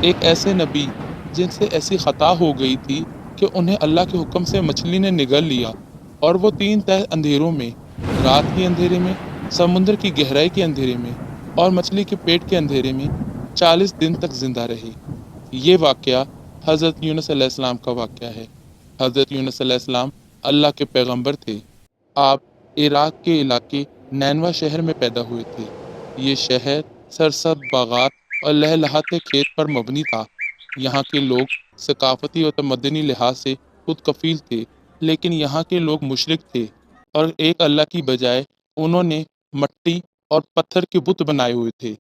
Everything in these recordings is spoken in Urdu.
ایک ایسے نبی جن سے ایسی خطا ہو گئی تھی کہ انہیں اللہ کے حکم سے مچھلی نے نگل لیا، اور وہ 3 تہہ اندھیروں میں، رات کے اندھیرے میں، سمندر کی گہرائی کے اندھیرے میں اور مچھلی کے پیٹ کے اندھیرے میں 40 دن تک زندہ رہے۔ یہ واقعہ حضرت یونس علیہ السلام کا واقعہ ہے۔ حضرت یونس علیہ السلام اللہ کے پیغمبر تھے۔ آپ عراق کے علاقے نینوا شہر میں پیدا ہوئے تھے۔ یہ شہر سرسبز باغات اور لہلہاتے کھیت پر مبنی تھا۔ یہاں کے لوگ ثقافتی اور تمدنی لحاظ سے خود کفیل تھے، لیکن یہاں کے لوگ مشرک تھے اور ایک اللہ کی بجائے انہوں نے مٹی اور پتھر کے بت بنائے ہوئے تھے۔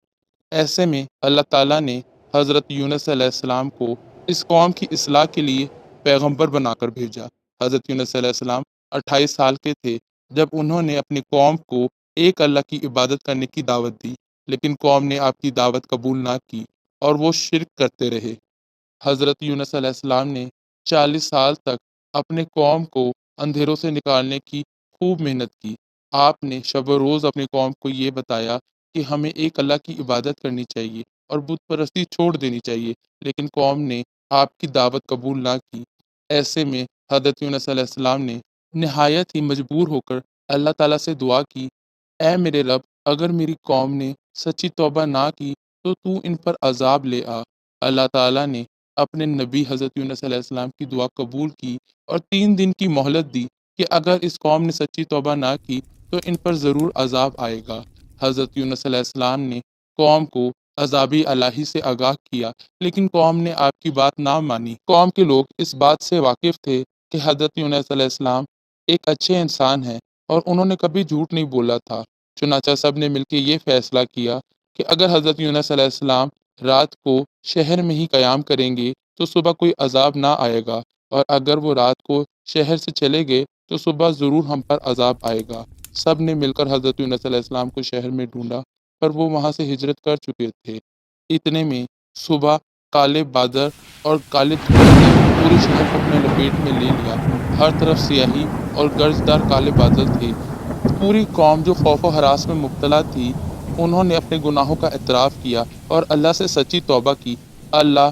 ایسے میں اللہ تعالیٰ نے حضرت یونس علیہ السلام کو اس قوم کی اصلاح کے لیے پیغمبر بنا کر بھیجا۔ حضرت یونس علیہ السلام 28 سال کے تھے جب انہوں نے اپنی قوم کو ایک اللہ کی عبادت کرنے کی دعوت دی، لیکن قوم نے آپ کی دعوت قبول نہ کی اور وہ شرک کرتے رہے۔ حضرت یونس علیہ السلام نے 40 سال تک اپنے قوم کو اندھیروں سے نکالنے کی خوب محنت کی۔ آپ نے شب و روز اپنی قوم کو یہ بتایا کہ ہمیں ایک اللہ کی عبادت کرنی چاہیے اور بت پرستی چھوڑ دینی چاہیے، لیکن قوم نے آپ کی دعوت قبول نہ کی۔ ایسے میں حضرت یونس علیہ السلام نے نہایت ہی مجبور ہو کر اللہ تعالیٰ سے دعا کی، اے میرے رب، اگر میری قوم نے سچی توبہ نہ کی تو ان پر عذاب لے آ۔ اللہ تعالیٰ نے اپنے نبی حضرت یونس علیہ السلام کی دعا قبول کی اور 3 دن کی مہلت دی کہ اگر اس قوم نے سچی توبہ نہ کی تو ان پر ضرور عذاب آئے گا۔ حضرت یونس علیہ السلام نے قوم کو عذابی الہی سے آگاہ کیا، لیکن قوم نے آپ کی بات نہ مانی۔ قوم کے لوگ اس بات سے واقف تھے کہ حضرت یونس علیہ السلام ایک اچھے انسان ہیں اور انہوں نے کبھی جھوٹ نہیں بولا تھا۔ چنانچہ سب نے مل کے یہ فیصلہ کیا کہ اگر حضرت یونس علیہ السلام رات کو شہر میں ہی قیام کریں گے تو صبح کوئی عذاب نہ آئے گا، اور اگر وہ رات کو شہر سے چلے گئے تو صبح ضرور ہم پر عذاب آئے گا۔ سب نے مل کر حضرت یونس علیہ السلام کو شہر میں ڈھونڈا، پر وہ وہاں سے ہجرت کر چکے تھے۔ اتنے میں صبح کالے بادر اور کالے دھوئیں نے پورے شہر کو اپنے لپیٹ میں لے لیا۔ ہر طرف سیاہی اور گرجدار کالے بادل تھے۔ پوری قوم جو خوف و ہراس میں مبتلا تھی، انہوں نے اپنے گناہوں کا اعتراف کیا اور اللہ سے سچی توبہ کی۔ اللہ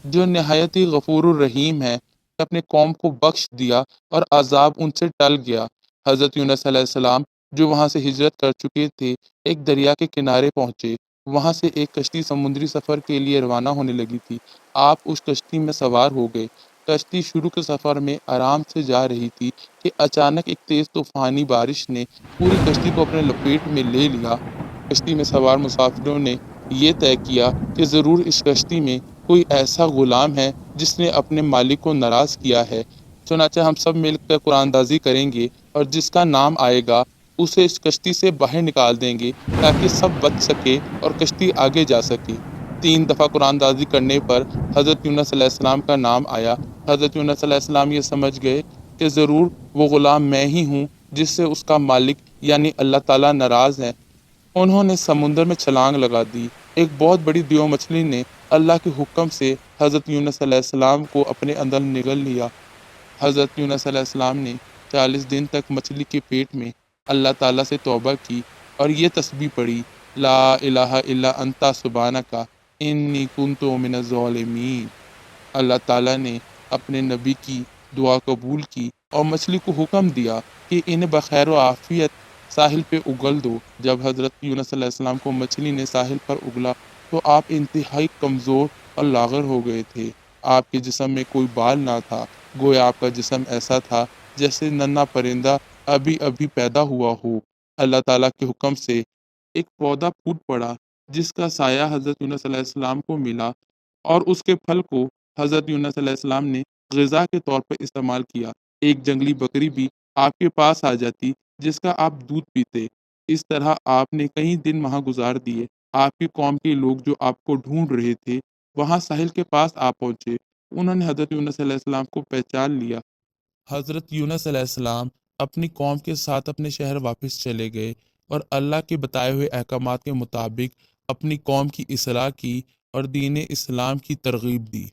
جو نہایت ہی غفور الرحیم ہے، اپنے قوم کو بخش دیا اور عذاب ان سے ٹل گیا۔ حضرت یونس علیہ السلام جو وہاں سے ہجرت کر چکے تھے، ایک دریا کے کنارے پہنچے۔ وہاں سے ایک کشتی سمندری سفر کے لیے روانہ ہونے لگی تھی۔ آپ اس کشتی میں سوار ہو گئے۔ کشتی شروع کے سفر میں آرام سے جا رہی تھی کہ اچانک ایک تیز طوفانی بارش نے پوری کشتی کو اپنے لپیٹ میں لے لیا۔ کشتی میں سوار مسافروں نے یہ طے کیا کہ ضرور اس کشتی میں کوئی ایسا غلام ہے جس نے اپنے مالک کو ناراض کیا ہے۔ چنانچہ ہم سب مل کر قرآن دازی کریں گے اور جس کا نام آئے گا اسے اس کشتی سے باہر نکال دیں گے تاکہ سب بچ سکے اور کشتی آگے جا سکے۔ 3 دفعہ قرآن دازی کرنے پر حضرت یونس علیہ السلام کا نام آیا۔ حضرت یونس علیہ السلام یہ سمجھ گئے کہ ضرور وہ غلام میں ہی ہوں جس سے اس کا مالک یعنی اللہ تعالیٰ ناراض ہے۔ انہوں نے سمندر میں چھلانگ لگا دی۔ ایک بہت بڑی دیو مچھلی نے اللہ کے حکم سے حضرت یونس علیہ السلام کو اپنے اندر نگل لیا۔ حضرت یونس علیہ السلام نے 40 دن تک مچھلی کے پیٹ میں اللہ تعالیٰ سے توبہ کی اور یہ تسبیح پڑھی، لا الہ الا انت سبحانک انی کنت من الظالمین۔ اللہ تعالیٰ نے اپنے نبی کی دعا قبول کی اور مچھلی کو حکم دیا کہ انہیں بخیر و عافیت ساحل پہ اگل دو۔ جب حضرت یونس علیہ السلام کو مچھلی نے ساحل پر اگلا تو آپ انتہائی کمزور اور لاغر ہو گئے تھے۔ آپ کے جسم میں کوئی بال نہ تھا، گویا آپ کا جسم ایسا تھا جیسے ننھا پرندہ ابھی ابھی پیدا ہوا ہو۔ اللہ تعالیٰ کے حکم سے ایک پودا پھوٹ پڑا جس کا سایہ حضرت یونس علیہ السلام کو ملا، اور اس کے پھل کو حضرت یونس علیہ السلام نے غذا کے طور پر استعمال کیا۔ ایک جنگلی بکری بھی آپ کے پاس آ جاتی جس کا آپ دودھ پیتے۔ اس طرح آپ نے کئی دن وہاں گزار دیے۔ آپ کی قوم کے لوگ جو آپ کو ڈھونڈ رہے تھے وہاں ساحل کے پاس آ پہنچے۔ انہوں نے حضرت یونس علیہ السلام کو پہچان لیا۔ حضرت یونس علیہ السلام اپنی قوم کے ساتھ اپنے شہر واپس چلے گئے اور اللہ کے بتائے ہوئے احکامات کے مطابق اپنی قوم کی اصلاح کی اور دین اسلام کی ترغیب دی۔